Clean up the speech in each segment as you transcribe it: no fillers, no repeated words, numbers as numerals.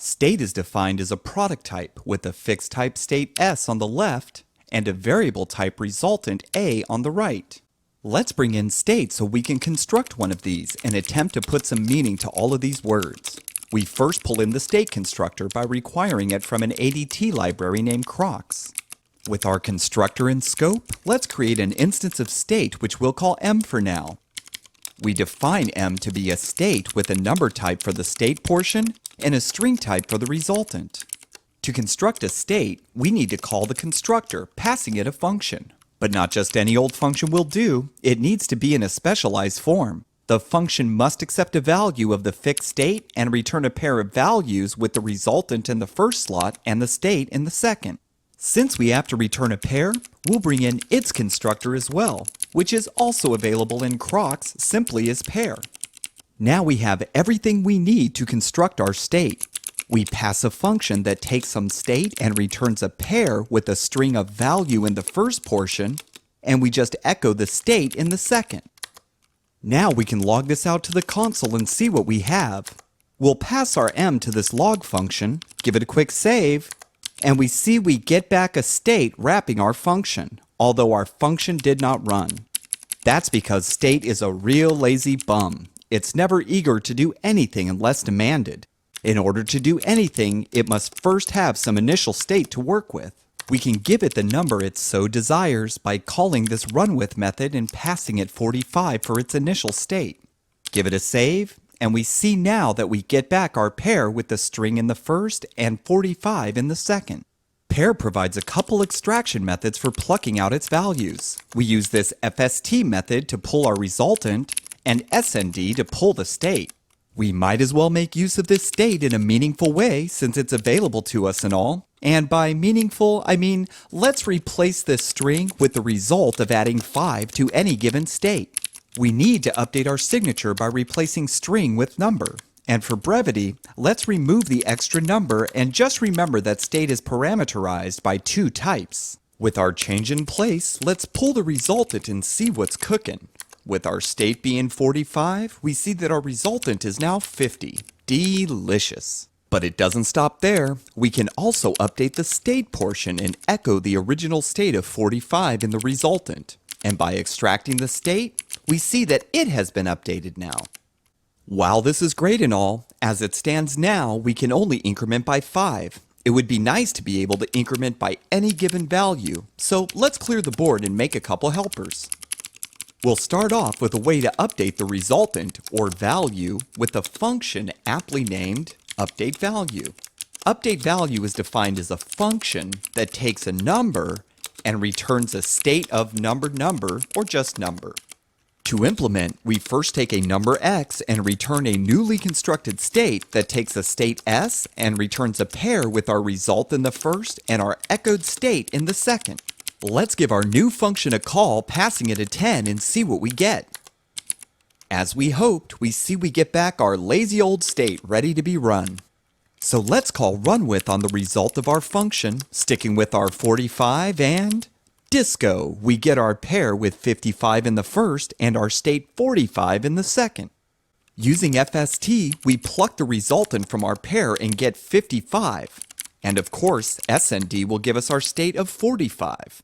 State is defined as a product type with a fixed type state S on the left and a variable type resultant A on the right. Let's bring in state so we can construct one of these and attempt to put some meaning to all of these words. We first pull in the state constructor by requiring it from an ADT library named Crocs. With our constructor in scope, let's create an instance of state which we'll call M for now. We define M to be a state with a number type for the state portion and a string type for the resultant. To construct a state, we need to call the constructor, passing it a function. But not just any old function will do, it needs to be in a specialized form. The function must accept a value of the fixed state and return a pair of values with the resultant in the first slot and the state in the second. Since we have to return a pair, we'll bring in its constructor as well, which is also available in Crocs simply as pair. Now we have everything we need to construct our state. We pass a function that takes some state and returns a pair with a string of value in the first portion, and we just echo the state in the second. Now we can log this out to the console and see what we have. We'll pass our M to this log function, give it a quick save, and we see we get back a state wrapping our function, although our function did not run. That's because state is a real lazy bum. It's never eager to do anything unless demanded. In order to do anything, it must first have some initial state to work with. We can give it the number it so desires by calling this runWith method and passing it 45 for its initial state. Give it a save, and we see now that we get back our pair with the string in the first and 45 in the second. Pair provides a couple extraction methods for plucking out its values. We use this FST method to pull our resultant and SND to pull the state. We might as well make use of this state in a meaningful way since it's available to us and all. And by meaningful, I mean let's replace this string with the result of adding 5 to any given state. We need to update our signature by replacing string with number. And for brevity, let's remove the extra number and just remember that state is parameterized by 2 types. With our change in place, let's pull the resultant and see what's cooking. With our state being 45, we see that our resultant is now 50. Delicious. But it doesn't stop there. We can also update the state portion and echo the original state of 45 in the resultant. And by extracting the state, we see that it has been updated now. While this is great and all, as it stands now, we can only increment by 5. It would be nice to be able to increment by any given value, so let's clear the board and make a couple helpers. We'll start off with a way to update the resultant, or value, with a function aptly named updateValue. UpdateValue is defined as a function that takes a number and returns a state of number, or just number. To implement, we first take a number x and return a newly constructed state that takes a state s and returns a pair with our result in the first and our echoed state in the second. Let's give our new function a call, passing it a 10 and see what we get. As we hoped, we see we get back our lazy old state ready to be run. So let's call runWith on the result of our function, sticking with our 45 and disco. We get our pair with 55 in the first and our state 45 in the second. Using FST, we pluck the resultant from our pair and get 55. And of course, SND will give us our state of 45.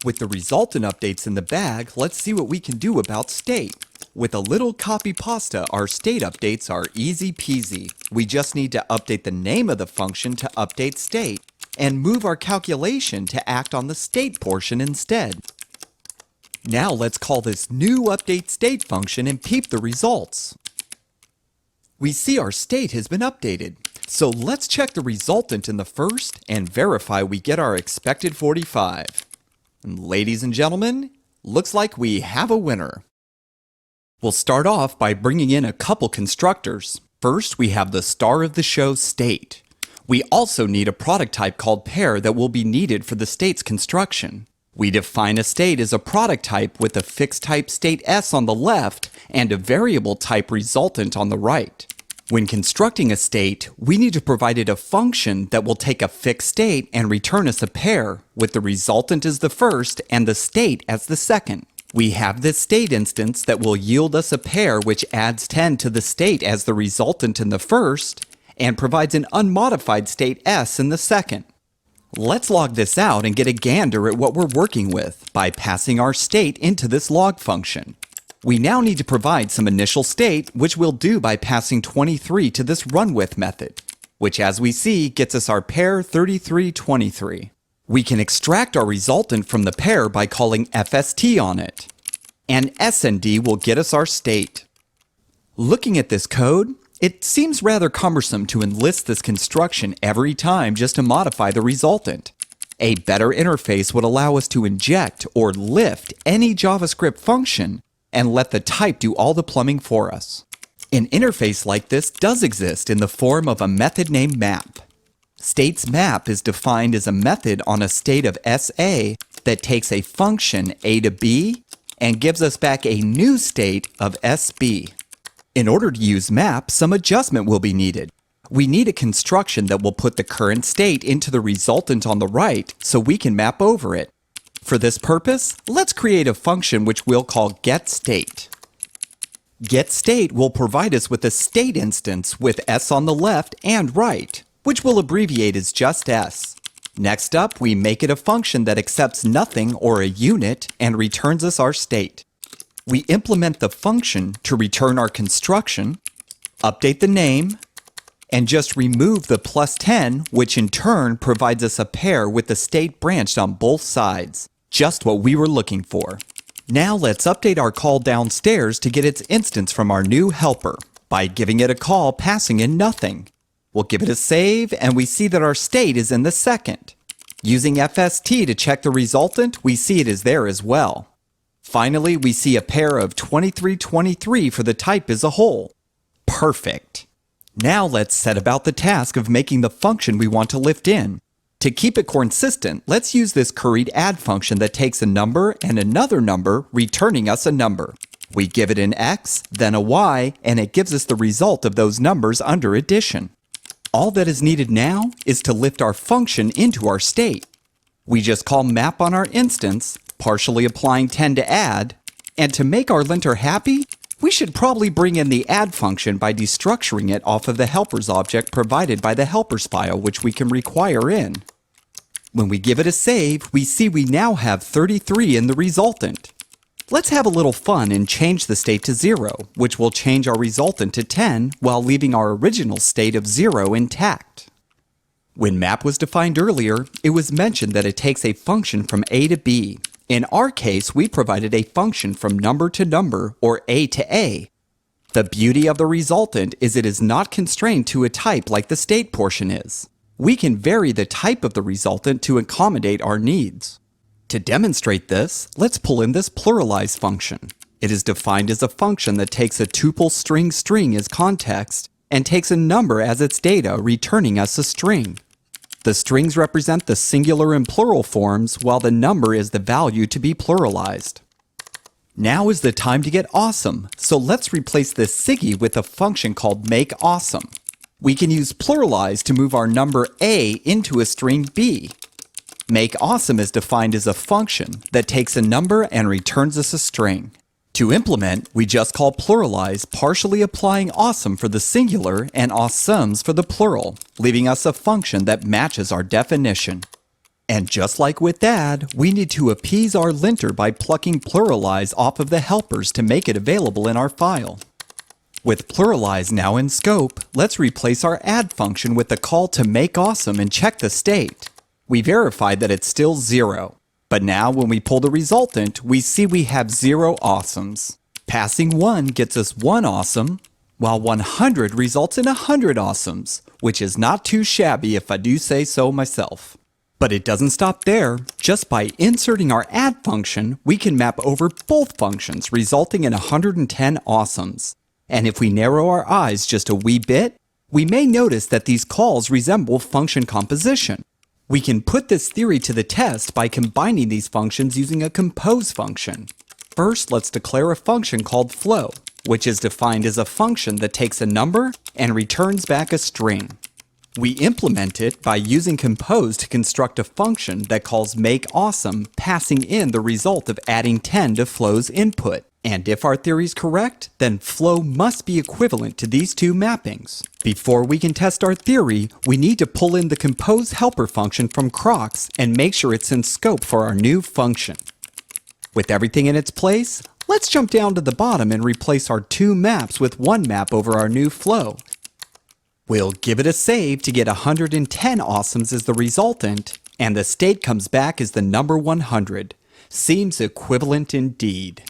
With the resultant updates in the bag, let's see what we can do about state. With a little copy pasta, our state updates are easy peasy. We just need to update the name of the function to update state, and move our calculation to act on the state portion instead. Now let's call this new update state function and peep the results. We see our state has been updated. So let's check the resultant in the first and verify we get our expected 45. And ladies and gentlemen, looks like we have a winner. We'll start off by bringing in a couple constructors. First, we have the star of the show state. We also need a product type called pair that will be needed for the state's construction. We define a state as a product type with a fixed type state S on the left and a variable type resultant on the right. When constructing a state, we need to provide it a function that will take a fixed state and return us a pair, with the resultant as the first and the state as the second. We have this state instance that will yield us a pair which adds 10 to the state as the resultant in the first, and provides an unmodified state s in the second. Let's log this out and get a gander at what we're working with by passing our state into this log function. We now need to provide some initial state, which we'll do by passing 23 to this runWith method, which as we see gets us our pair 3323. We can extract our resultant from the pair by calling FST on it, and SND will get us our state. Looking at this code, it seems rather cumbersome to enlist this construction every time just to modify the resultant. A better interface would allow us to inject or lift any JavaScript function and let the type do all the plumbing for us. An interface like this does exist in the form of a method named map. States map is defined as a method on a state of SA that takes a function A to B and gives us back a new state of SB. In order to use map, some adjustment will be needed. We need a construction that will put the current state into the resultant on the right so we can map over it. For this purpose, let's create a function which we'll call getState. GetState will provide us with a state instance with s on the left and right, which we'll abbreviate as just s. Next up, we make it a function that accepts nothing or a unit and returns us our state. We implement the function to return our construction, update the name, and just remove the +10, which in turn provides us a pair with the state branched on both sides. Just what we were looking for. Now let's update our call downstairs to get its instance from our new helper by giving it a call passing in nothing. We'll give it a save and we see that our state is in the second. Using FST to check the resultant, we see it is there as well. Finally, we see a pair of 2323 for the type as a whole. Perfect. Now let's set about the task of making the function we want to lift in. To keep it consistent, let's use this curried add function that takes a number and another number, returning us a number. We give it an x, then a y, and it gives us the result of those numbers under addition. All that is needed now is to lift our function into our state. We just call map on our instance, partially applying 10 to add, and to make our linter happy, we should probably bring in the add function by destructuring it off of the helpers object provided by the helpers file, which we can require in. When we give it a save, we see we now have 33 in the resultant. Let's have a little fun and change the state to 0, which will change our resultant to 10 while leaving our original state of 0 intact. When map was defined earlier, it was mentioned that it takes a function from A to B. In our case, we provided a function from number to number, or A to A. The beauty of the resultant is it is not constrained to a type like the state portion is. We can vary the type of the resultant to accommodate our needs. To demonstrate this, let's pull in this pluralize function. It is defined as a function that takes a tuple string as context and takes a number as its data, returning us a string. The strings represent the singular and plural forms, while the number is the value to be pluralized. Now is the time to get awesome, so let's replace this Siggy with a function called makeAwesome. We can use pluralize to move our number A into a string B. MakeAwesome is defined as a function that takes a number and returns us a string. To implement, we just call pluralize, partially applying awesome for the singular and awesomes for the plural, leaving us a function that matches our definition. And just like with add, we need to appease our linter by plucking pluralize off of the helpers to make it available in our file. With pluralize now in scope, let's replace our add function with the call to makeAwesome and check the state. We verified that it's still 0. But now when we pull the resultant, we see we have 0 awesomes. Passing 1 gets us 1 awesome, while 100 results in 100 awesomes, which is not too shabby if I do say so myself. But it doesn't stop there. Just by inserting our add function, we can map over both functions, resulting in 110 awesomes. And if we narrow our eyes just a wee bit, we may notice that these calls resemble function composition. We can put this theory to the test by combining these functions using a compose function. First, let's declare a function called flow, which is defined as a function that takes a number and returns back a string. We implement it by using compose to construct a function that calls makeAwesome, passing in the result of adding 10 to flow's input. And if our theory is correct, then flow must be equivalent to these two mappings. Before we can test our theory, we need to pull in the compose helper function from Crocs and make sure it's in scope for our new function. With everything in its place, let's jump down to the bottom and replace our two maps with one map over our new flow. We'll give it a save to get 110 awesomes as the resultant, and the state comes back as the number 100. Seems equivalent indeed.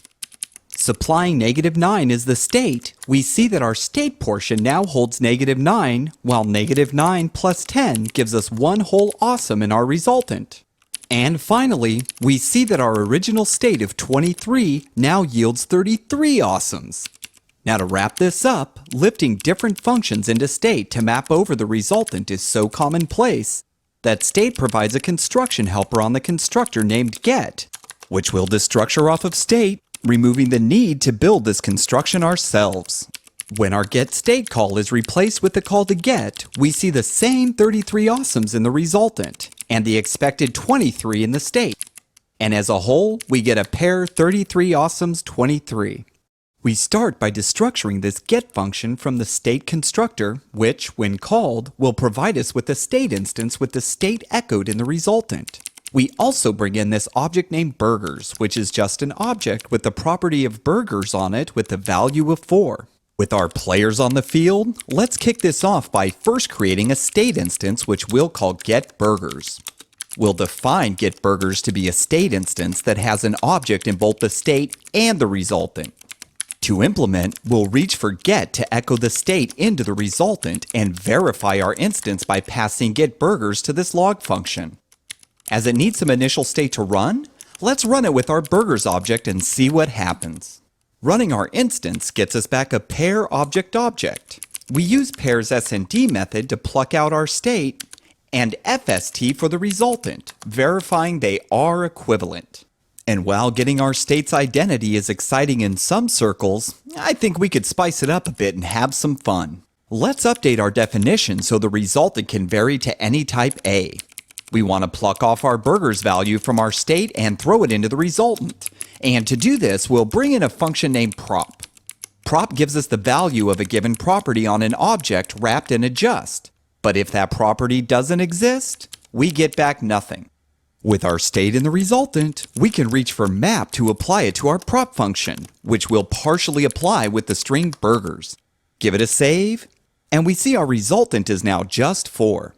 Supplying -9 as the state, we see that our state portion now holds -9, while -9 plus 10 gives us one whole awesome in our resultant. And finally, we see that our original state of 23 now yields 33 awesomes. Now to wrap this up, lifting different functions into state to map over the resultant is so commonplace that state provides a construction helper on the constructor named get, which will destructure off of state, removing the need to build this construction ourselves. When our getState call is replaced with the call to get, we see the same 33 awesomes in the resultant, and the expected 23 in the state. And as a whole, we get a pair 33 awesomes 23. We start by destructuring this get function from the state constructor, which, when called, will provide us with a state instance with the state echoed in the resultant. We also bring in this object named burgers, which is just an object with the property of burgers on it with the value of 4. With our players on the field, let's kick this off by first creating a state instance which we'll call getBurgers. We'll define getBurgers to be a state instance that has an object in both the state and the resultant. To implement, we'll reach for get to echo the state into the resultant and verify our instance by passing getBurgers to this log function. As it needs some initial state to run, let's run it with our burgers object and see what happens. Running our instance gets us back a pair object. We use pair's SND method to pluck out our state and FST for the resultant, verifying they are equivalent. And while getting our state's identity is exciting in some circles, I think we could spice it up a bit and have some fun. Let's update our definition so the resultant can vary to any type A. We want to pluck off our burgers value from our state and throw it into the resultant. And to do this, we'll bring in a function named prop. Prop gives us the value of a given property on an object wrapped in a just. But if that property doesn't exist, we get back nothing. With our state in the resultant, we can reach for map to apply it to our prop function, which we'll partially apply with the string burgers. Give it a save, and we see our resultant is now just 4.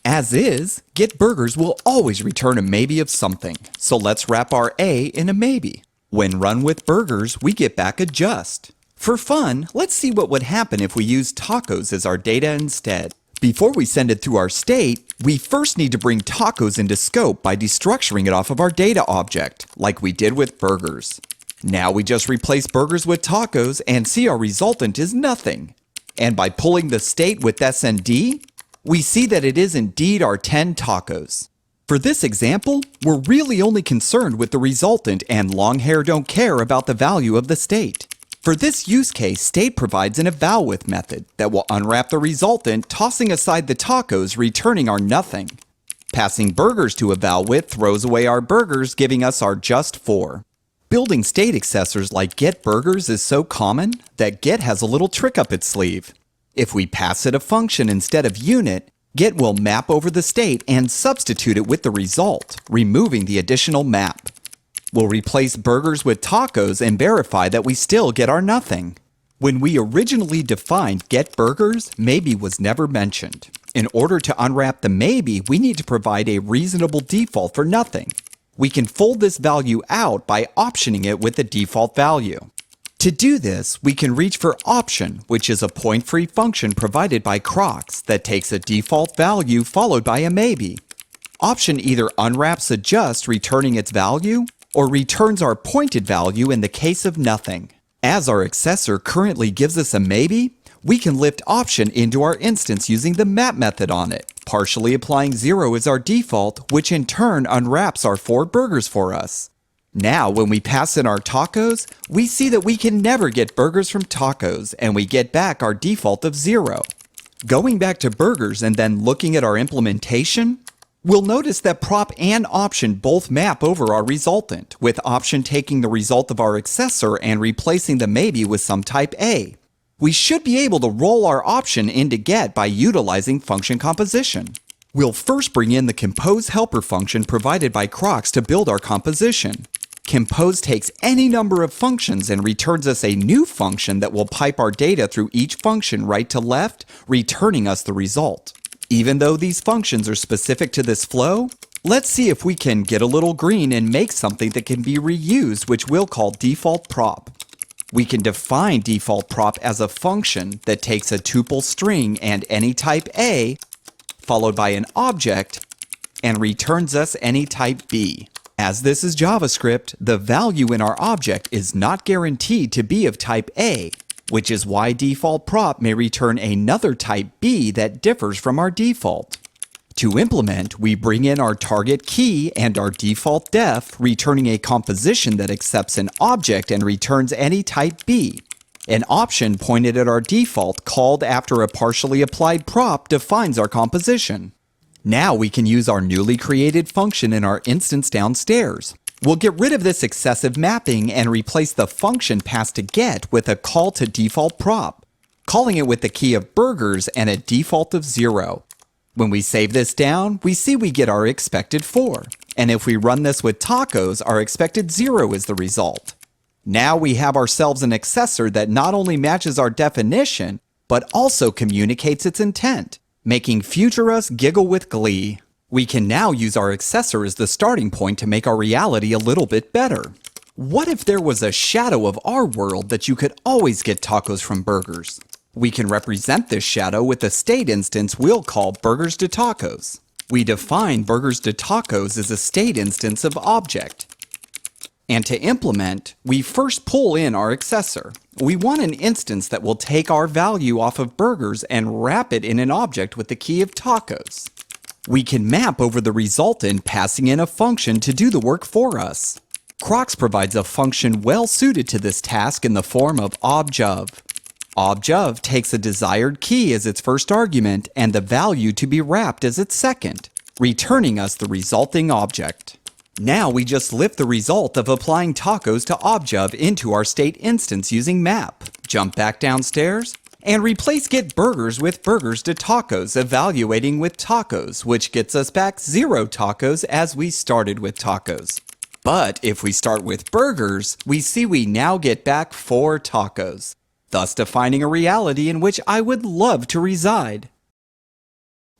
As is, getBurgers will always return a maybe of something, so let's wrap our A in a maybe. When run with burgers, we get back a just. For fun, let's see what would happen if we use tacos as our data instead. Before we send it through our state, we first need to bring tacos into scope by destructuring it off of our data object, like we did with burgers. Now we just replace burgers with tacos and see our resultant is nothing. And by pulling the state with SND, we see that it is indeed our 10 tacos. For this example, we're really only concerned with the resultant and long hair don't care about the value of the state. For this use case, state provides an evalWith method that will unwrap the resultant, tossing aside the tacos, returning our nothing. Passing burgers to evalWith throws away our burgers, giving us our just 4. Building state accessors like getBurgers is so common that get has a little trick up its sleeve. If we pass it a function instead of unit, get will map over the state and substitute it with the result, removing the additional map. We'll replace burgers with tacos and verify that we still get our nothing. When we originally defined getBurgers, maybe was never mentioned. In order to unwrap the maybe, we need to provide a reasonable default for nothing. We can fold this value out by optioning it with the default value. To do this, we can reach for option, which is a point-free function provided by Crocs that takes a default value followed by a maybe. Option either unwraps a just returning its value, or returns our pointed value in the case of nothing. As our accessor currently gives us a maybe, we can lift option into our instance using the map method on it, partially applying 0 as our default, which in turn unwraps our 4 burgers for us. Now, when we pass in our tacos, we see that we can never get burgers from tacos, and we get back our default of 0. Going back to burgers and then looking at our implementation, we'll notice that prop and option both map over our resultant, with option taking the result of our accessor and replacing the maybe with some type A. We should be able to roll our option into get by utilizing function composition. We'll first bring in the compose helper function provided by Crocs to build our composition. Compose takes any number of functions and returns us a new function that will pipe our data through each function right to left, returning us the result. Even though these functions are specific to this flow, let's see if we can get a little green and make something that can be reused, which we'll call default prop. We can define default prop as a function that takes a tuple string and any type A, followed by an object, and returns us any type B. As this is JavaScript, the value in our object is not guaranteed to be of type A, which is why default prop may return another type B that differs from our default. To implement, we bring in our target key and our default def, returning a composition that accepts an object and returns any type B. An option pointed at our default called after a partially applied prop defines our composition. Now we can use our newly created function in our instance downstairs. We'll get rid of this excessive mapping and replace the function passed to get with a call to default prop, calling it with the key of burgers and a default of 0. When we save this down, we see we get our expected 4. And if we run this with tacos, our expected 0 is the result. Now we have ourselves an accessor that not only matches our definition, but also communicates its intent, making future us giggle with glee. We can now use our accessor as the starting point to make our reality a little bit better. What if there was a shadow of our world that you could always get tacos from burgers? We can represent this shadow with a state instance we'll call burgers to tacos. We define burgers to tacos as a state instance of object. And to implement, we first pull in our accessor. We want an instance that will take our value off of burgers and wrap it in an object with the key of tacos. We can map over the resultant, passing in a function to do the work for us. Crocs provides a function well suited to this task in the form of obj. Obj takes a desired key as its first argument and the value to be wrapped as its second, returning us the resulting object. Now we just lift the result of applying tacos to obj into our state instance using map, jump back downstairs, and replace get burgers with burgers to tacos, evaluating with tacos, which gets us back 0 tacos as we started with tacos. But if we start with burgers, we see we now get back 4 tacos, thus defining a reality in which I would love to reside.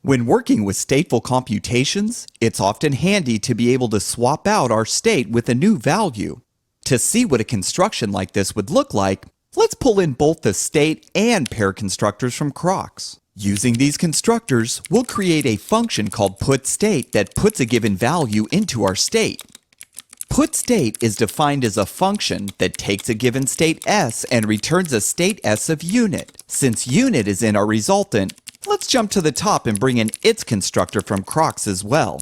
When working with stateful computations, it's often handy to be able to swap out our state with a new value. To see what a construction like this would look like, let's pull in both the state and pair constructors from Crocs. Using these constructors, we'll create a function called putState that puts a given value into our state. PutState is defined as a function that takes a given state S and returns a state S of unit. Since unit is in our resultant, let's jump to the top and bring in its constructor from Crocs as well.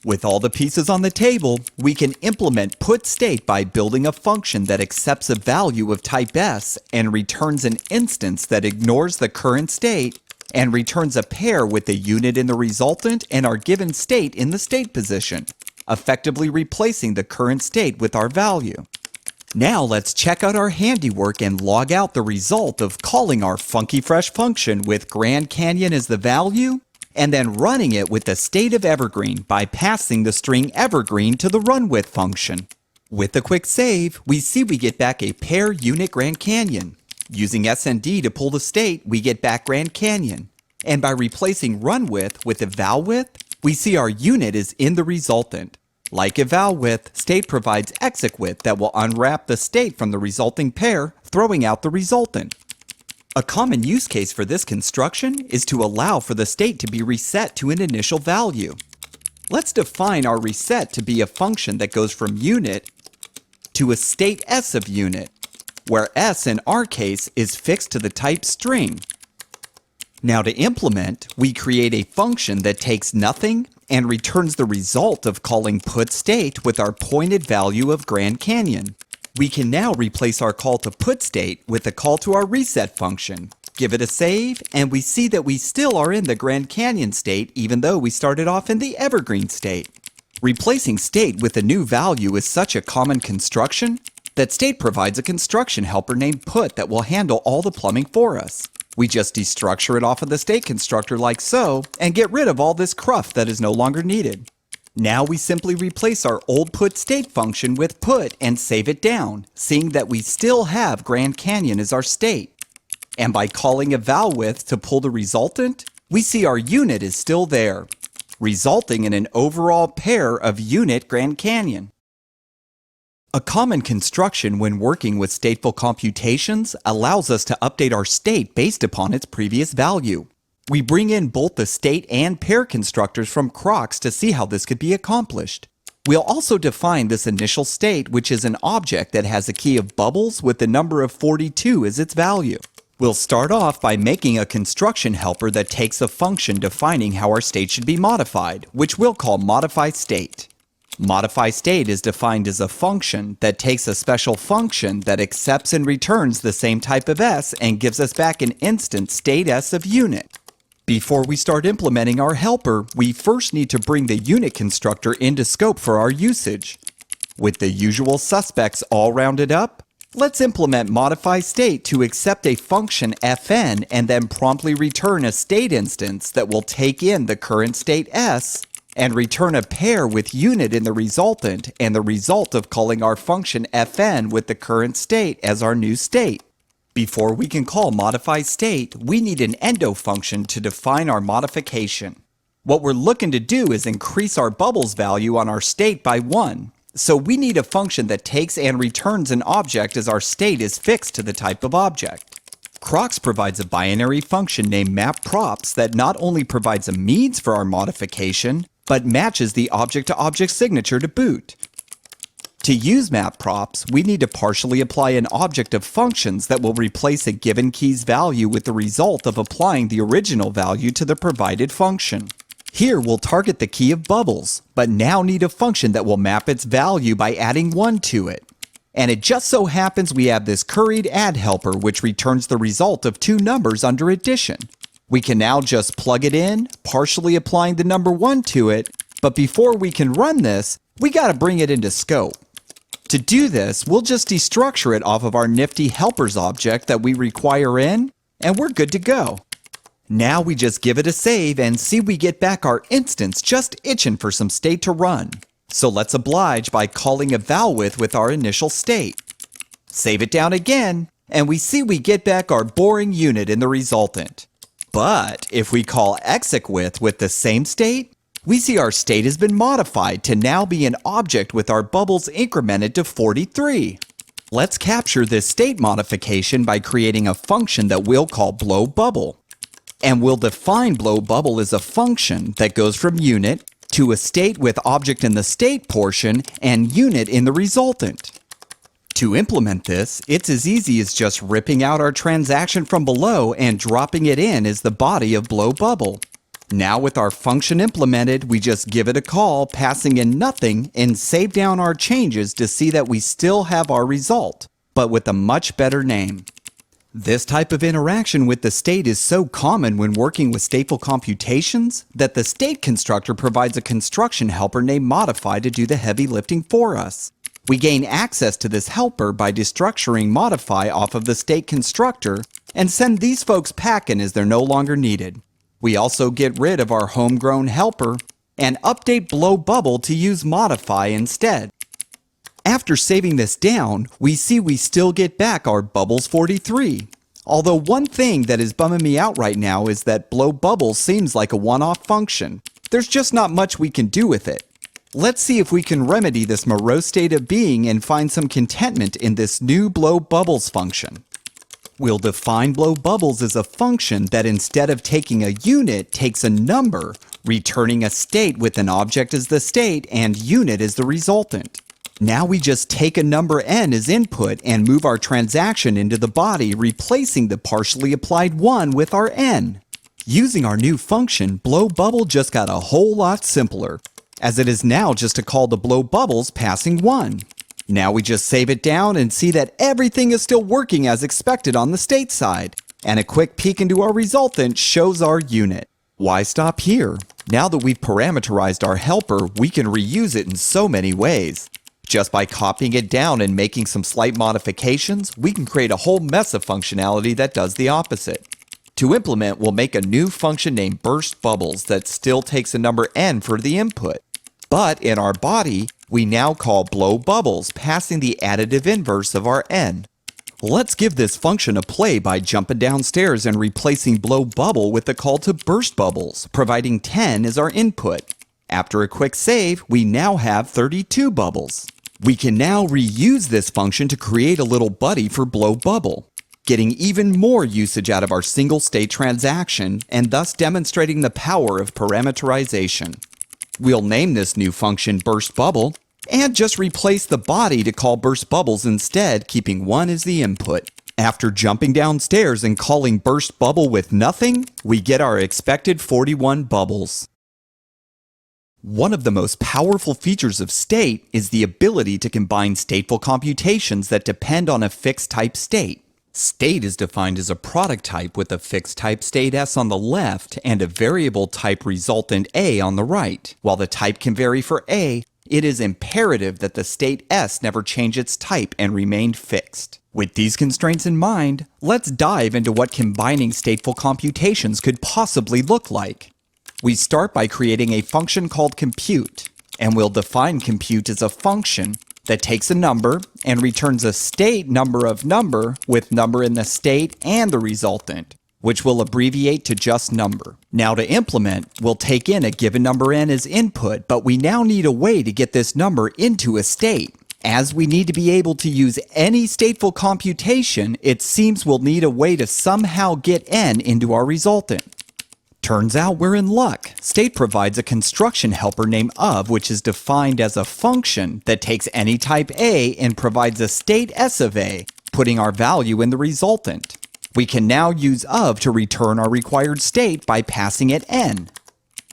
With all the pieces on the table, we can implement putState by building a function that accepts a value of type S and returns an instance that ignores the current state and returns a pair with the unit in the resultant and our given state in the state position, effectively replacing the current state with our value. Now let's check out our handiwork and log out the result of calling our funky fresh function with Grand Canyon as the value, and then running it with the state of evergreen by passing the string evergreen to the runWith function. With a quick save, we see we get back a pair unit Grand Canyon. Using SND to pull the state, we get back Grand Canyon. And by replacing runWith with evalWith, we see our unit is in the resultant. Like evalWith, state provides execWith that will unwrap the state from the resulting pair, throwing out the resultant. A common use case for this construction is to allow for the state to be reset to an initial value. Let's define our reset to be a function that goes from unit to a state S of unit, where S in our case is fixed to the type string. Now to implement, we create a function that takes nothing and returns the result of calling putState with our pointed value of Grand Canyon. We can now replace our call to putState with a call to our reset function. Give it a save, and we see that we still are in the Grand Canyon state even though we started off in the evergreen state. Replacing state with a new value is such a common construction that state provides a construction helper named put that will handle all the plumbing for us. We just destructure it off of the state constructor like so, and get rid of all this cruft that is no longer needed. Now we simply replace our old put state function with put and save it down, seeing that we still have Grand Canyon as our state. And by calling eval with to pull the resultant, we see our unit is still there, resulting in an overall pair of unit Grand Canyon. A common construction when working with stateful computations allows us to update our state based upon its previous value. We bring in both the state and pair constructors from Crocs to see how this could be accomplished. We'll also define this initial state, which is an object that has a key of bubbles with the number of 42 as its value. We'll start off by making a construction helper that takes a function defining how our state should be modified, which we'll call modify state. Modify state is defined as a function that takes a special function that accepts and returns the same type of s and gives us back an instant state s of unit. Before we start implementing our helper, we first need to bring the unit constructor into scope for our usage. With the usual suspects all rounded up, let's implement modify state to accept a function fn and then promptly return a state instance that will take in the current state s and return a pair with unit in the resultant and the result of calling our function fn with the current state as our new state. Before we can call modify state, we need an endo function to define our modification. What we're looking to do is increase our bubbles value on our state by 1. So we need a function that takes and returns an object as our state is fixed to the type of object. Crocs provides a binary function named mapProps that not only provides a means for our modification, but matches the object-to-object signature to boot. To use mapProps, we need to partially apply an object of functions that will replace a given key's value with the result of applying the original value to the provided function. Here we'll target the key of bubbles, but now need a function that will map its value by adding 1 to it. And it just so happens we have this curried add helper which returns the result of 2 numbers under addition. We can now just plug it in, partially applying the number 1 to it, but before we can run this, we gotta bring it into scope. To do this, we'll just destructure it off of our nifty helpers object that we require in, and we're good to go. Now we just give it a save and see we get back our instance just itching for some state to run. So let's oblige by calling eval with our initial state. Save it down again, and we see we get back our boring unit in the resultant. But if we call exec with the same state, we see our state has been modified to now be an object with our bubbles incremented to 43. Let's capture this state modification by creating a function that we'll call blowBubble. And we'll define blowBubble as a function that goes from unit to a state with object in the state portion and unit in the resultant. To implement this, it's as easy as just ripping out our transaction from below and dropping it in as the body of blowBubble. Now with our function implemented, we just give it a call, passing in nothing, and save down our changes to see that we still have our result, but with a much better name. This type of interaction with the state is so common when working with stateful computations that the state constructor provides a construction helper named modify to do the heavy lifting for us. We gain access to this helper by destructuring modify off of the state constructor and send these folks packing as they're no longer needed. We also get rid of our homegrown helper and update blowBubble to use modify instead. After saving this down, we see we still get back our bubbles 43. Although one thing that is bumming me out right now is that blowBubble seems like a one-off function. There's just not much we can do with it. Let's see if we can remedy this morose state of being and find some contentment in this new blowBubbles function. We'll define blowBubbles as a function that instead of taking a unit takes a number, returning a state with an object as the state and unit as the resultant. Now we just take a number n as input and move our transaction into the body, replacing the partially applied 1 with our n. Using our new function, blowBubble just got a whole lot simpler, as it is now just a call to blowBubbles passing 1. Now we just save it down and see that everything is still working as expected on the state side. And a quick peek into our resultant shows our unit. Why stop here? Now that we've parameterized our helper, we can reuse it in so many ways. Just by copying it down and making some slight modifications, we can create a whole mess of functionality that does the opposite. To implement, we'll make a new function named burst bubbles that still takes a number n for the input. But in our body, we now call blow bubbles, passing the additive inverse of our n. Let's give this function a play by jumping downstairs and replacing blow bubble with the call to burst bubbles, providing 10 as our input. After a quick save, we now have 32 bubbles. We can now reuse this function to create a little buddy for blow bubble, getting even more usage out of our single state transaction and thus demonstrating the power of parameterization. We'll name this new function burst bubble and just replace the body to call burst bubbles instead, keeping 1 as the input. After jumping downstairs and calling burst bubble with nothing, we get our expected 41 bubbles. One of the most powerful features of state is the ability to combine stateful computations that depend on a fixed type state. State is defined as a product type with a fixed type state S on the left and a variable type resultant A on the right. While the type can vary for A, it is imperative that the state S never change its type and remain fixed. With these constraints in mind, let's dive into what combining stateful computations could possibly look like. We start by creating a function called compute, and we'll define compute as a function that takes a number and returns a state number of number with number in the state and the resultant, which will abbreviate to just number. Now to implement, we'll take in a given number n as input, but we now need a way to get this number into a state. As we need to be able to use any stateful computation, it seems we'll need a way to somehow get n into our resultant. Turns out we're in luck. State provides a construction helper named of, which is defined as a function that takes any type A and provides a state S of A, putting our value in the resultant. We can now use of to return our required state by passing it n.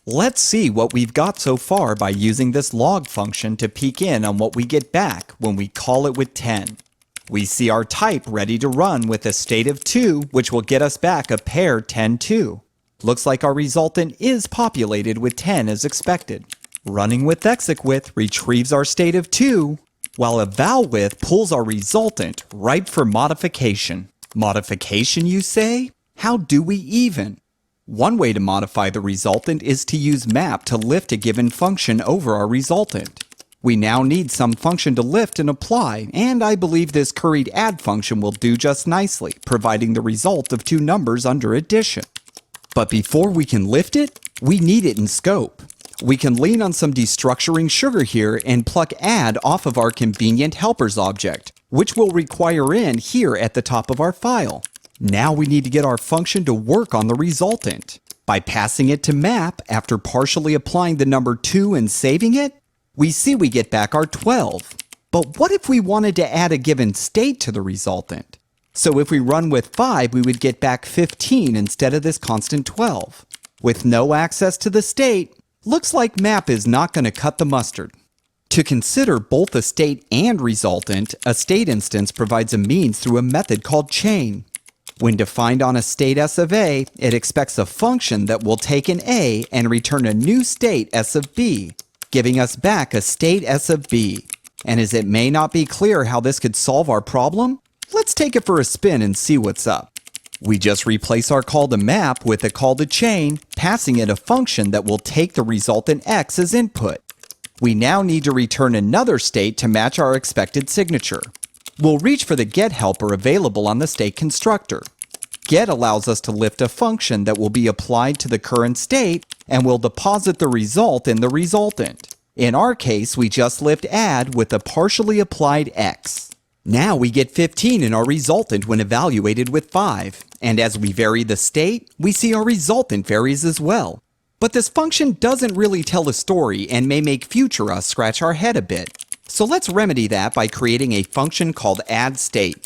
Let's see what we've got so far by using this log function to peek in on what we get back when we call it with 10. We see our type ready to run with a state of 2, which will get us back a pair 10-2. Looks like our resultant is populated with 10 as expected. Running with exec with retrieves our state of 2, while eval with pulls our resultant ripe for modification. Modification, you say? How do we even? One way to modify the resultant is to use map to lift a given function over our resultant. We now need some function to lift and apply, and I believe this curried add function will do just nicely, providing the result of two numbers under addition. But before we can lift it, we need it in scope. We can lean on some destructuring sugar here and pluck add off of our convenient helpers object, which will require in here at the top of our file. Now we need to get our function to work on the resultant. By passing it to map after partially applying the number 2 and saving it, we see we get back our 12. But what if we wanted to add a given state to the resultant? So if we run with 5, we would get back 15 instead of this constant 12. With no access to the state, looks like map is not going to cut the mustard. To consider both the state and resultant, a state instance provides a means through a method called chain. When defined on a state S of A, it expects a function that will take an A and return a new state S of B, giving us back a state S of B. And as it may not be clear how this could solve our problem, let's take it for a spin and see what's up. We just replace our call to map with a call to chain, passing it a function that will take the resultant X as input. We now need to return another state to match our expected signature. We'll reach for the get helper available on the state constructor. Get allows us to lift a function that will be applied to the current state and will deposit the result in the resultant. In our case, we just lift add with a partially applied X. Now we get 15 in our resultant when evaluated with 5, and as we vary the state, we see our resultant varies as well. But this function doesn't really tell a story and may make future us scratch our head a bit. So let's remedy that by creating a function called addState.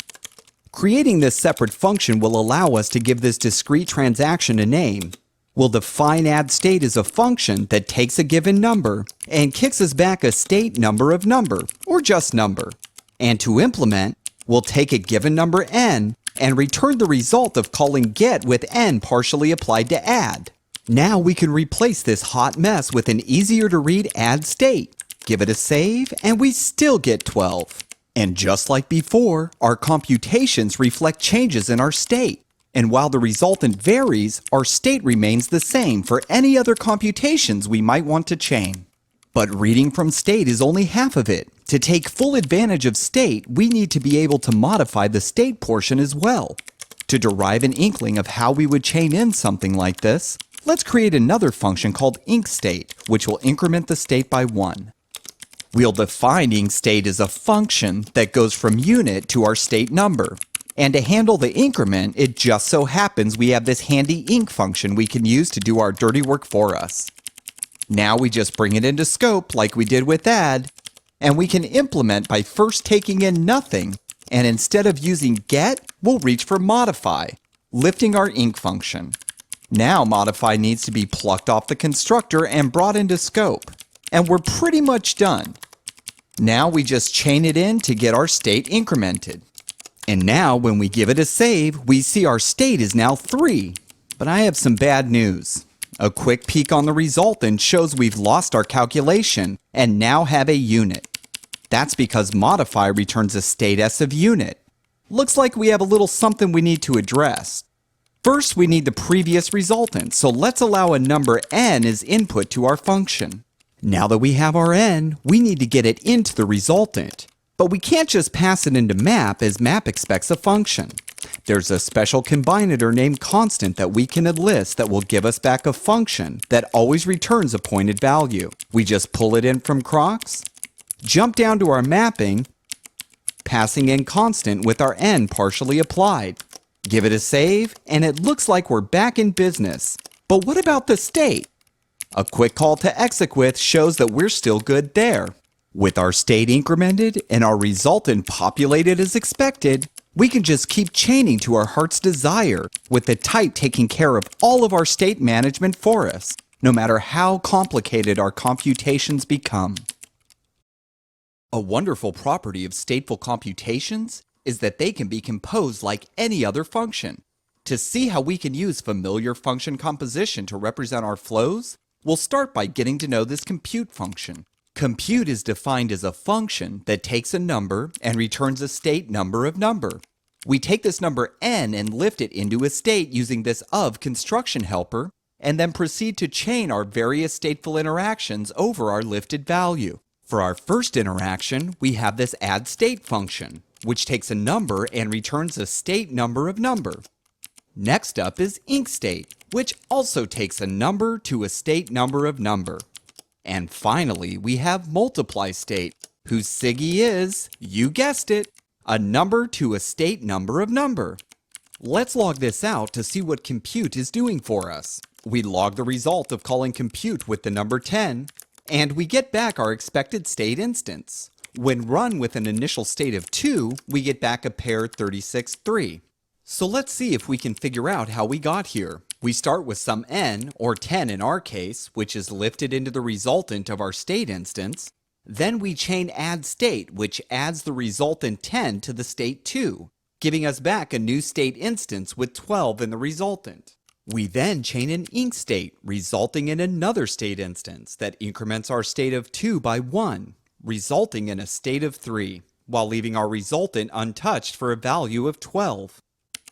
Creating this separate function will allow us to give this discrete transaction a name. We'll define addState as a function that takes a given number and kicks us back a state number of number, or just number. And to implement, we'll take a given number n and returned the result of calling get with n partially applied to add. Now we can replace this hot mess with an easier to read add state. Give it a save, and we still get 12. And just like before, our computations reflect changes in our state. And while the resultant varies, our state remains the same for any other computations we might want to chain. But reading from state is only half of it. To take full advantage of state, we need to be able to modify the state portion as well. To derive an inkling of how we would chain in something like this, let's create another function called inkstate, which will increment the state by 1. We'll define inkstate as a function that goes from unit to our state number. And to handle the increment, it just so happens we have this handy inc function we can use to do our dirty work for us. Now we just bring it into scope like we did with add, and we can implement by first taking in nothing, and instead of using get, we'll reach for modify, lifting our inc function. Now modify needs to be plucked off the constructor and brought into scope, and we're pretty much done. Now we just chain it in to get our state incremented. And now when we give it a save, we see our state is now 3. But I have some bad news. A quick peek on the resultant shows we've lost our calculation and now have a unit. That's because modify returns a state s of unit. Looks like we have a little something we need to address. First, we need the previous resultant, so let's allow a number n as input to our function. Now that we have our n, we need to get it into the resultant. But we can't just pass it into map, as map expects a function. There's a special combinator named constant that we can enlist that will give us back a function that always returns a pointed value. We just pull it in from crocs, jump down to our mapping, passing in constant with our n partially applied. Give it a save, and it looks like we're back in business. But what about the state? A quick call to execute shows that we're still good there. With our state incremented and our resultant populated as expected, we can just keep chaining to our heart's desire, with the type taking care of all of our state management for us, no matter how complicated our computations become. A wonderful property of stateful computations is that they can be composed like any other function. To see how we can use familiar function composition to represent our flows, we'll start by getting to know this compute function. Compute is defined as a function that takes a number and returns a state number of number. We take this number n and lift it into a state using this of construction helper, and then proceed to chain our various stateful interactions over our lifted value. For our first interaction, we have this add state function, which takes a number and returns a state number of number. Next up is inkstate, which also takes a number to a state number of number. And finally, we have multiply state, whose SIGI is, you guessed it, a number to a state number of number. Let's log this out to see what compute is doing for us. We log the result of calling compute with the number 10, and we get back our expected state instance. When run with an initial state of 2, we get back a pair 36, 3. So let's see if we can figure out how we got here. We start with some n, or 10 in our case, which is lifted into the resultant of our state instance. Then we chain add state, which adds the resultant 10 to the state 2, giving us back a new state instance with 12 in the resultant. We then chain an inkstate, resulting in another state instance that increments our state of 2 by 1, resulting in a state of 3, while leaving our resultant untouched for a value of 12.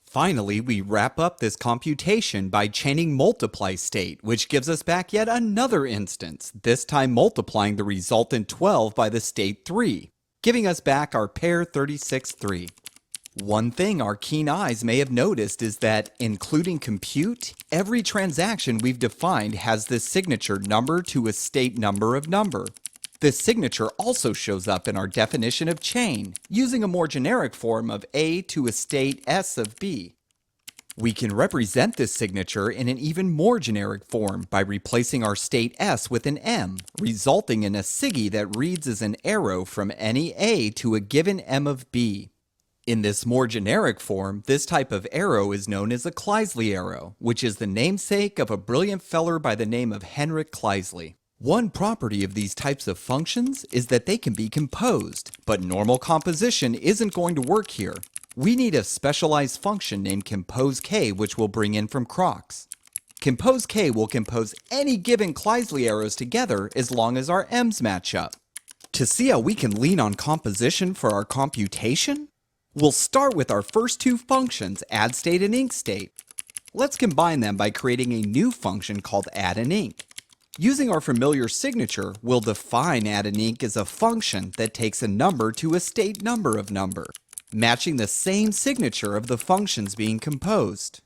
Finally, we wrap up this computation by chaining multiply state, which gives us back yet another instance, this time multiplying the resultant 12 by the state 3, giving us back our pair 36, 3. One thing our keen eyes may have noticed is that, including compute, every transaction we've defined has this signature number to a state number of number. This signature also shows up in our definition of chain, using a more generic form of A to a state S of B. We can represent this signature in an even more generic form by replacing our state S with an M, resulting in a SIGI that reads as an arrow from any A to a given M of B. In this more generic form, this type of arrow is known as a Kleisli arrow, which is the namesake of a brilliant feller by the name of Henrik Kleisli. One property of these types of functions is that they can be composed, but normal composition isn't going to work here. we need a specialized function named composeK, which we'll bring in from Crocs. ComposeK will compose any given Kleisli arrows together as long as our m's match up. To see how we can lean on composition for our computation, we'll start with our first two functions, addState and IncState. Let's combine them by creating a new function called addInInc. Using our familiar signature, we'll define addInInc as a function that takes a number to a state number of number, matching the same signature of the functions being composed.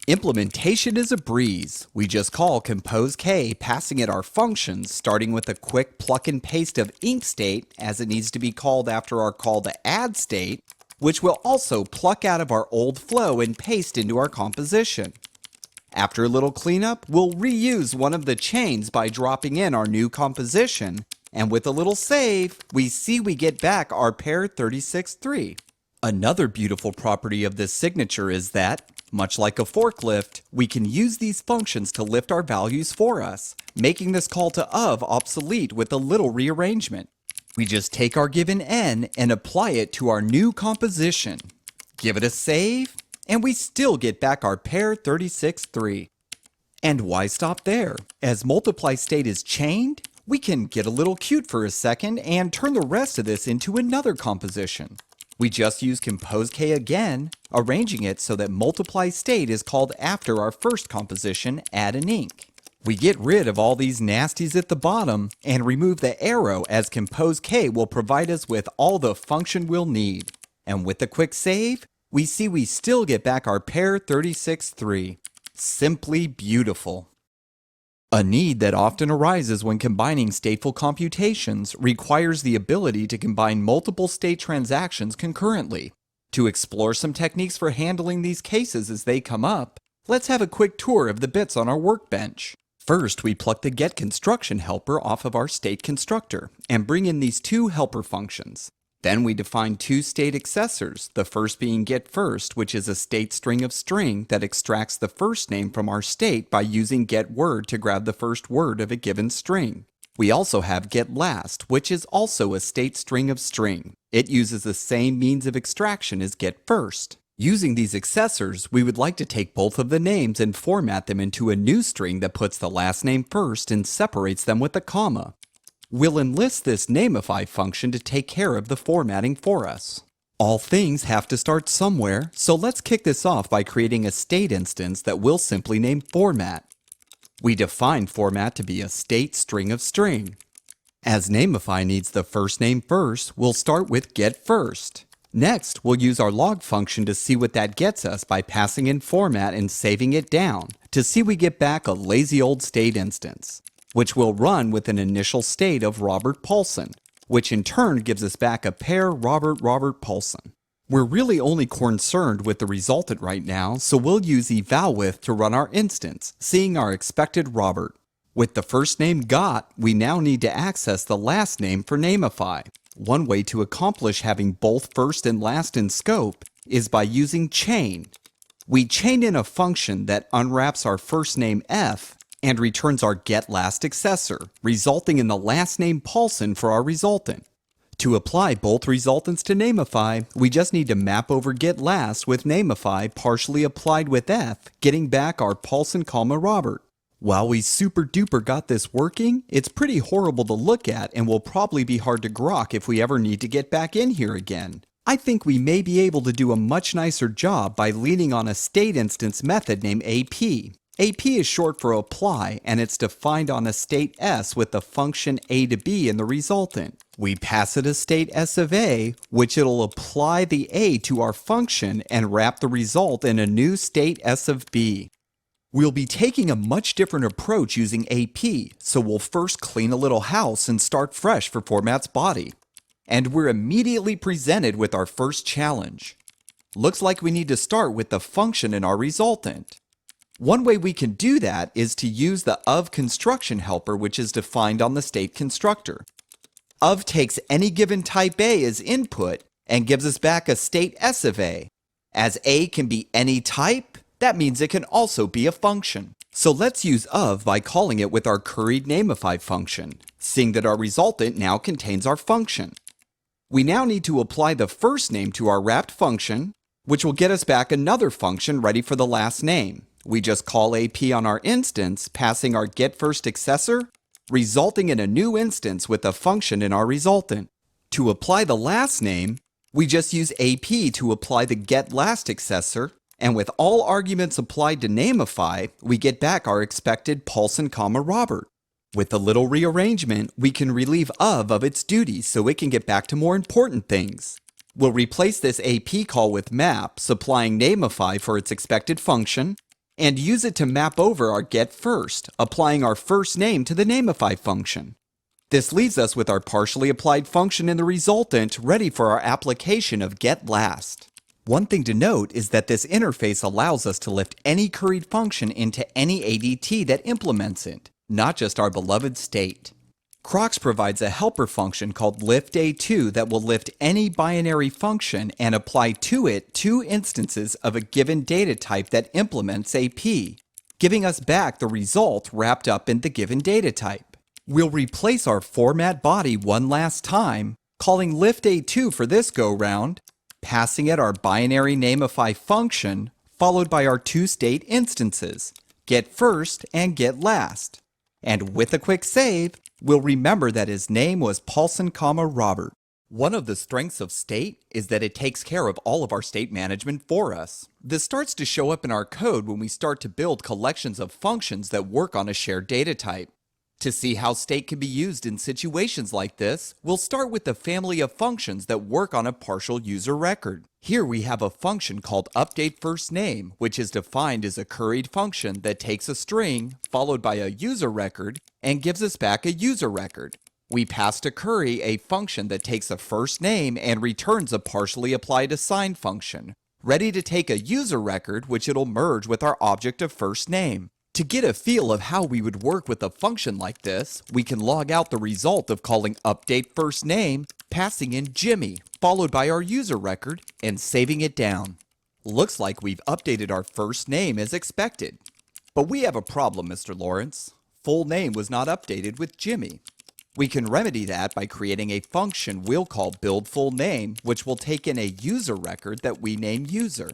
Implementation is a breeze. We just call composeK, passing it our functions, starting with a quick pluck and paste of IncState, as it needs to be called after our call to addState, which we'll also pluck out of our old flow and paste into our composition. After a little cleanup, we'll reuse one of the chains by dropping in our new composition, and with a little save, we see we get back our pair 36.3. Another beautiful property of this signature is that, much like a forklift, we can use these functions to lift our values for us, making this call to of obsolete with a little rearrangement. We just take our given n and apply it to our new composition. Give it a save, and we still get back our pair 36.3. And why stop there? As multiply state is chained, we can get a little cute for a second and turn the rest of this into another composition. We just use composeK again, arranging it so that multiply state is called after our first composition, addInInc. We get rid of all these nasties at the bottom and remove the arrow, as composeK will provide us with all the function we'll need. And with a quick save, we see we still get back our pair 36.3. Simply beautiful. A need that often arises when combining stateful computations requires the ability to combine multiple state transactions concurrently. To explore some techniques for handling these cases as they come up, let's have a quick tour of the bits on our workbench. First, we pluck the getConstruction helper off of our state constructor and bring in these two helper functions. Then we define two state accessors, the first being getFirst, which is a state string of string that extracts the first name from our state by using getWord to grab the first word of a given string. We also have getLast, which is also a state string of string. It uses the same means of extraction as getFirst. Using these accessors, we would like to take both of the names and format them into a new string that puts the last name first and separates them with a comma. We'll enlist this nameify function to take care of the formatting for us. All things have to start somewhere, so let's kick this off by creating a state instance that we'll simply name format. We define format to be a state string of string. As nameify needs the first name first, we'll start with getFirst. Next, we'll use our log function to see what that gets us by passing in format and saving it down to see we get back a lazy old state instance, which will run with an initial state of Robert Paulson, which in turn gives us back a pair Robert Paulson. We're really only concerned with the resultant right now, so we'll use evalWith to run our instance, seeing our expected Robert. With the first name got, we now need to access the last name for nameify. One way to accomplish having both first and last in scope is by using chain. We chain in a function that unwraps our first name F and returns our getLast accessor, resulting in the last name Paulson for our resultant. To apply both resultants to nameify, we just need to map over getLast with nameify partially applied with F, getting back our Paulson, Robert. While we super duper got this working, it's pretty horrible to look at and will probably be hard to grok if we ever need to get back in here again. I think we may be able to do a much nicer job by leaning on a state instance method named AP. AP is short for apply, and it's defined on a state S with the function A to B in the resultant. We pass it a state S of A, which it'll apply the A to our function and wrap the result in a new state S of B. We'll be taking a much different approach using AP, so we'll first clean a little house and start fresh for format's body. And we're immediately presented with our first challenge. Looks like we need to start with the function in our resultant. One way we can do that is to use the of construction helper, which is defined on the state constructor. Of takes any given type A as input and gives us back a state S of A. As A can be any type, that means it can also be a function. So let's use of by calling it with our curried nameify function, seeing that our resultant now contains our function. We now need to apply the first name to our wrapped function. which will get us back another function ready for the last name. We just call AP on our instance, passing our getFirstAccessor, resulting in a new instance with a function in our resultant. To apply the last name, we just use AP to apply the getLastAccessor, and with all arguments applied to Nameify, we get back our expected Paulson, Robert. With a little rearrangement, we can relieve of its duties so it can get back to more important things. We'll replace this AP call with map, supplying Nameify for its expected function, and use it to map over our getFirst, applying our first name to the Nameify function. This leaves us with our partially applied function in the resultant ready for our application of getLast. One thing to note is that this interface allows us to lift any queried function into any ADT that implements it, not just our beloved state. Crocs provides a helper function called liftA2 that will lift any binary function and apply to it two instances of a given data type that implements AP, giving us back the result wrapped up in the given data type. We'll replace our format body one last time, calling liftA2 for this go-round, passing it our binary Nameify function, followed by our two state instances, getFirst and getLast. And with a quick save, we'll remember that his name was Paulson, Robert. One of the strengths of state is that it takes care of all of our state management for us. This starts to show up in our code when we start to build collections of functions that work on a shared data type. To see how state can be used in situations like this, we'll start with the family of functions that work on a partial user record. Here we have a function called updateFirstName, which is defined as a queried function that takes a string, followed by a user record, and gives us back a user record. We pass to query a function that takes a first name and returns a partially applied assign function, ready to take a user record which it'll merge with our object of first name. To get a feel of how we would work with a function like this, we can log out the result of calling updateFirstName, passing in Jimmy, followed by our user record, and saving it down. Looks like we've updated our first name as expected. But we have a problem, Mr. Lawrence. Full name was not updated with Jimmy. We can remedy that by creating a function we'll call buildFullName, which will take in a user record that we name user.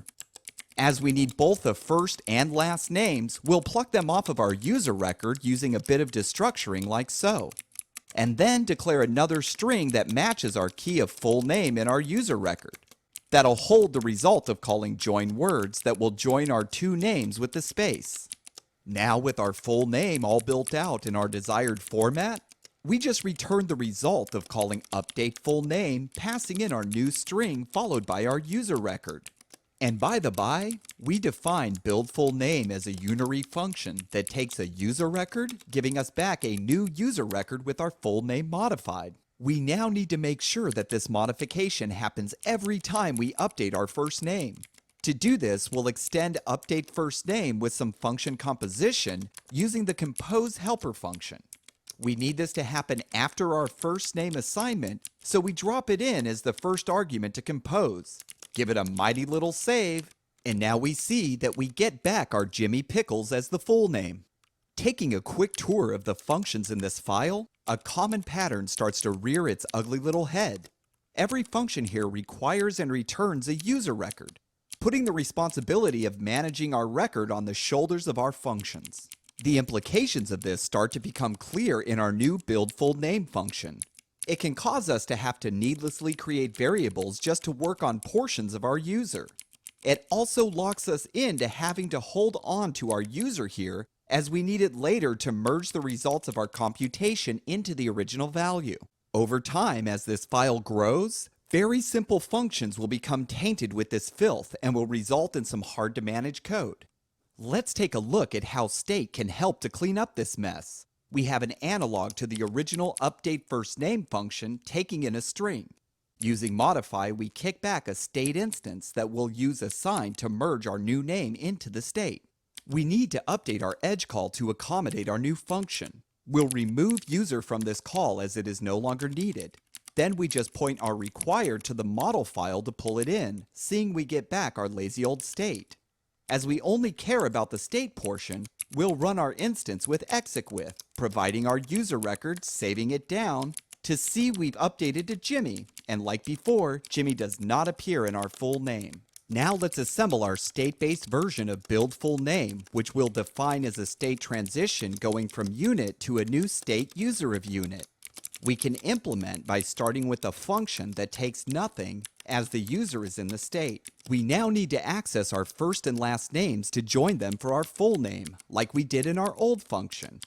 As we need both the first and last names, we'll pluck them off of our user record using a bit of destructuring like so. And then declare another string that matches our key of full name in our user record. That'll hold the result of calling joinWords that will join our two names with the space. Now with our full name all built out in our desired format, we just return the result of calling updateFullName, passing in our new string followed by our user record. And by the by, we define buildFullName as a unary function that takes a user record, giving us back a new user record with our full name modified. We now need to make sure that this modification happens every time we update our first name. To do this, we'll extend updateFirstName with some function composition using the compose helper function. We need this to happen after our first name assignment, so we drop it in as the first argument to compose. Give it a mighty little save, and now we see that we get back our Jimmy Pickles as the full name. Taking a quick tour of the functions in this file, a common pattern starts to rear its ugly little head. Every function here requires and returns a user record, putting the responsibility of managing our record on the shoulders of our functions. The implications of this start to become clear in our new buildFullName function. It can cause us to have to needlessly create variables just to work on portions of our user. It also locks us into having to hold on to our user here as we need it later to merge the results of our computation into the original value. Over time, as this file grows, very simple functions will become tainted with this filth and will result in some hard to manage code. Let's take a look at how state can help to clean up this mess. We have an analog to the original updateFirstName function taking in a string. Using modify, we kick back a state instance that we'll use assign to merge our new name into the state. We need to update our edge call to accommodate our new function. We'll remove user from this call as it is no longer needed. Then we just point our required to the model file to pull it in, seeing we get back our lazy old state. As we only care about the state portion, we'll run our instance with execwith, providing our user record, saving it down, to see we've updated to Jimmy, and like before, Jimmy does not appear in our full name. Now let's assemble our state-based version of build full name, which we'll define as a state transition going from unit to a new state user of unit. We can implement by starting with a function that takes nothing as the user is in the state. We now need to access our first and last names to join them for our full name, like we did in our old function.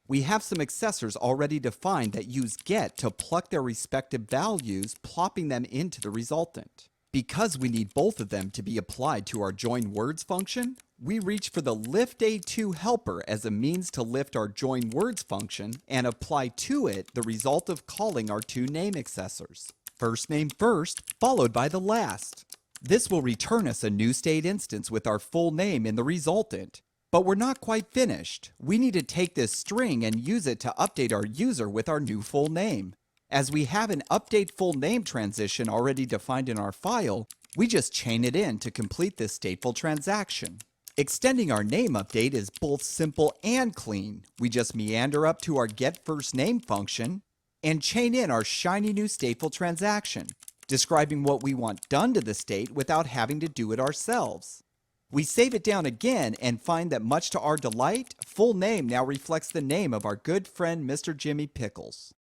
We have some accessors already defined that use get to pluck their respective values, plopping them into the resultant. Because we need both of them to be applied to our join words function, we reach for the lift A2 helper as a means to lift our join words function and apply to it the result of calling our two name accessors. First name first, followed by the last. This will return us a new state instance with our full name in the resultant. But we're not quite finished. We need to take this string and use it to update our user with our new full name. As we have an update full name transition already defined in our file, we just chain it in to complete this stateful transaction. Extending our name update is both simple and clean. We just meander up to our getFirstName function and chain in our shiny new stateful transaction, describing what we want done to the state without having to do it ourselves. We save it down again and find that much to our delight, full name now reflects the name of our good friend Mr. Jimmy Pickles.